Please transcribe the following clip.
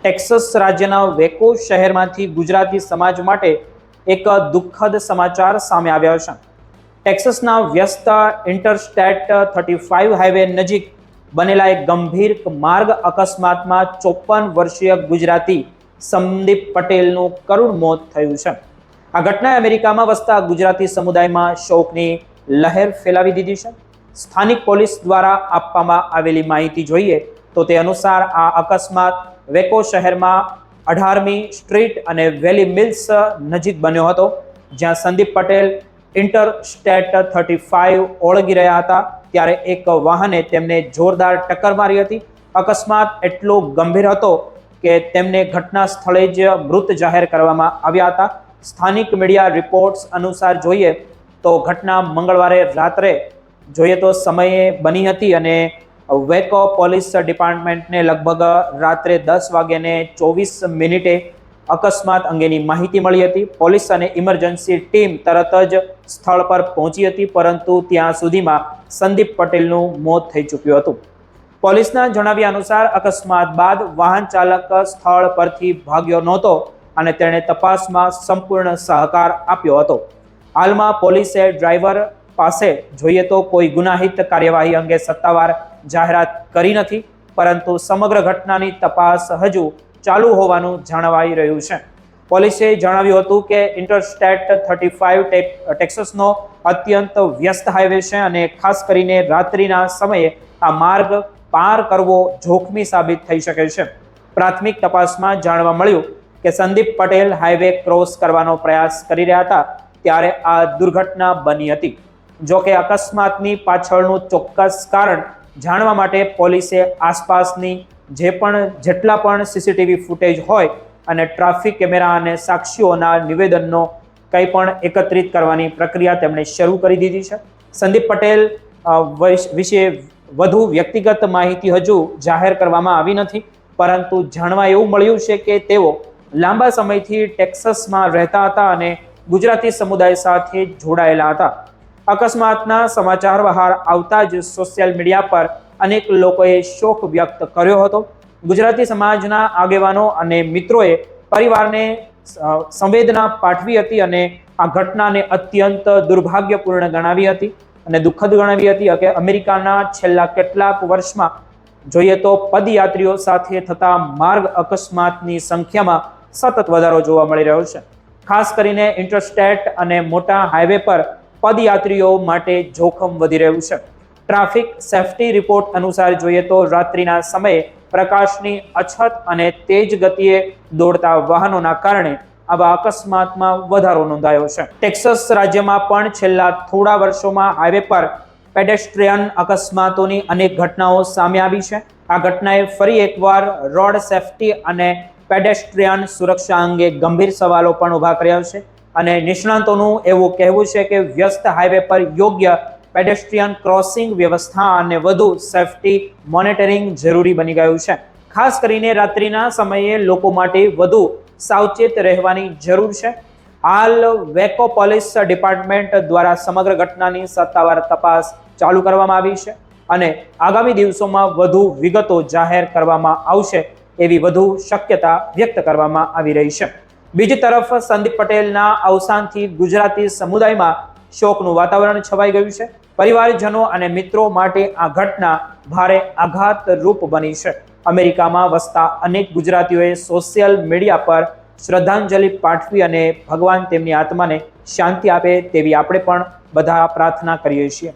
Texas રાજ્યના વેકો શહેરમાંથી ગુજરાતી સમાજ માટે એક દુઃખદ સમાચાર સામે આવ્યા છે. ટેક્સાસના વ્યસ્ત ઇન્ટરસ્ટેટ 35 હાઈવે નજીક બનેલા એક ગંભીર માર્ગ અકસ્માતમાં 54 વર્ષીય ગુજરાતી સંદીપ પટેલનું કરુણ મોત થયું છે. આ ઘટનાએ અમેરિકામાં વસતા ગુજરાતી સમુદાયમાં શોકની લહેર ફેલાવી દીધી છે. સ્થાનિક પોલીસ દ્વારા આપવામાં આવેલી માહિતી જોઈએ તો તે અનુસાર આ અકસ્માત વેકો શહેરમાં 18મી સ્ટ્રીટ અને વેલી મિલ્સ નજીક બન્યો હતો, જ્યાં સંદીપ પટેલ ઇન્ટરસ્ટેટ 35 ઓળંગી રહ્યા હતા ત્યારે એક વાહને તેમને જોરદાર ટક્કર મારી હતી. અકસ્માત એટલો ગંભીર હતો કે તેમને ઘટના સ્થળે જ મૃત જાહેર કરવામાં આવ્યા હતા. સ્થાનિક મીડિયા રિપોર્ટ્સ અનુસાર જોઈએ તો ઘટના મંગળવારે રાત્રે જોઈએ તો સમયે બની હતી અને વેકો પોલીસ ડિપાર્ટમેન્ટને લગભગ રાત્રે 10:24 અકસ્માત અંગેની માહિતી મળી હતી. પોલીસ અને ઇમરજન્સી ટીમ તરત જ સ્થળ પર પહોંચી હતી, પરંતુ ત્યાં સુધીમાં સંદીપ પટેલનું મોત થઈ ચૂક્યું હતું. પોલીસના જણાવ્યા અનુસાર અકસ્માત બાદ વાહન ચાલક સ્થળ પરથી ભાગ્યો નહોતો અને તેણે તપાસમાં સંપૂર્ણ સહકાર આપ્યો હતો. હાલમાં પોલીસે ડ્રાઈવર પાસે જોઈએ તો કોઈ ગુનાહિત કાર્યવાહી અંગે સત્તાવાર જાહેરાત કરી નથી, પરંતુ સમગ્ર ઘટનાની તપાસ હજુ ચાલુ હોવાનું જાણવાઈ રહ્યું છે. પોલીસે જણાવ્યું હતું કે ઇન્ટરસ્ટેટ 35 ટેક્સાસનો અત્યંત વ્યસ્ત હાઈવે છે અને ખાસ કરીને રાત્રિના સમયે આ માર્ગ પાર કરવો જોખમી સાબિત થઈ શકે છે. પ્રાથમિક તપાસમાં જાણવા મળ્યું કે સંદીપ પટેલ હાઈવે ક્રોસ કરવાનો પ્રયાસ કરી રહ્યા હતા ત્યારે આ દુર્ઘટના બની હતી. જોકે અકસ્માતની પાછળનું ચોક્કસ કારણ જાણવા માટે પોલીસે આસપાસની જેટલા પણ સીસીટીવી ફૂટેજ હોય અને ટ્રાફિક કેમેરા અને સાક્ષીઓના નિવેદનનો કંઈ પણ એકત્રિત કરવાની પ્રક્રિયા તેમણે શરૂ કરી દીધી છે. સંદીપ પટેલ વિશે વધુ વ્યક્તિગત માહિતી હજુ જાહેર કરવામાં આવી નથી, પરંતુ જાણવા એવું મળ્યું છે કે તેઓ લાંબા સમયથી ટેક્સાસમાં રહેતા હતા અને ગુજરાતી સમુદાય સાથે જોડાયેલા હતા. અકસ્માતના સમાચાર બહાર આવતા જ સોશિયલ મીડિયા પર અનેક લોકોએ શોક વ્યક્ત કર્યો હતો. ગુજરાતી સમાજના આગેવાનો અને મિત્રોએ પરિવારને સંવેદના પાઠવી હતી અને આ ઘટનાને અત્યંત દુર્ભાગ્યપૂર્ણ ગણાવી હતી અને દુઃખદ ગણાવી હતી કે અમેરિકાના છેલ્લા કેટલાક વર્ષમાં જોઈએ તો પદયાત્રીઓ સાથે થતા માર્ગ અકસ્માતની સંખ્યામાં સતત વધારો જોવા મળી રહ્યો છે. ખાસ કરીને ઇન્ટરસ્ટેટ અને મોટા હાઈવે પર પદયાત્રીઓ માટે જોખમ વધી રહ્યું છે. ટ્રાફિક સેફટી રિપોર્ટ અનુસાર જોઈએ તો રાત્રિના સમયે પ્રકાશની અછત અને તેજ ગતિએ દોડતા વાહનોના કારણે આવા અકસ્માતમાં વધારો નોંધાયો છે. ટેક્સાસ રાજ્યમાં પણ છેલ્લા થોડા વર્ષોમાં હાઈવે પર પેડેસ્ટ્રીયન અકસ્માતોની અનેક ઘટનાઓ સામે આવી છે. આ ઘટનાએ ફરી એકવાર રોડ સેફટી અને પેડેસ્ટ્રીયન સુરક્ષા અંગે ગંભીર સવાલો પણ ઊભા કર્યા છે અને નિષ્ણાતોનું એવું કહેવું છે કે વ્યસ્ત હાઈવે પર યોગ્ય પેડેસ્ટ્રીયન ક્રોસિંગ વ્યવસ્થા અને વધુ સેફટી મોનિટરિંગ જરૂરી બની ગયું છે. ખાસ કરીને રાત્રિના સમયે લોકો માટે વધુ સાવચેત રહેવાની જરૂર છે. હાલ વેકો પોલીસ ડિપાર્ટમેન્ટ દ્વારા સમગ્ર ઘટનાની સત્તાવાર તપાસ ચાલુ કરવામાં આવી છે અને આગામી દિવસોમાં વધુ વિગતો જાહેર કરવામાં આવશે એવી વધુ શક્યતા વ્યક્ત કરવામાં આવી રહી છે. બીજી તરફ સંદીપ પટેલના અવસાનથી ગુજરાતી સમુદાયમાં શોકનું વાતાવરણ છવાઈ ગયું છે. પરિવારજનો અને મિત્રો માટે આ ઘટના ભારે આઘાતરૂપ બની છે. અમેરિકામાં વસતા અનેક ગુજરાતીઓએ સોશિયલ મીડિયા પર શ્રદ્ધાંજલિ પાઠવી અને ભગવાન તેમની આત્માને શાંતિ આપે તેવી આપણે પણ બધા પ્રાર્થના કરીએ છીએ.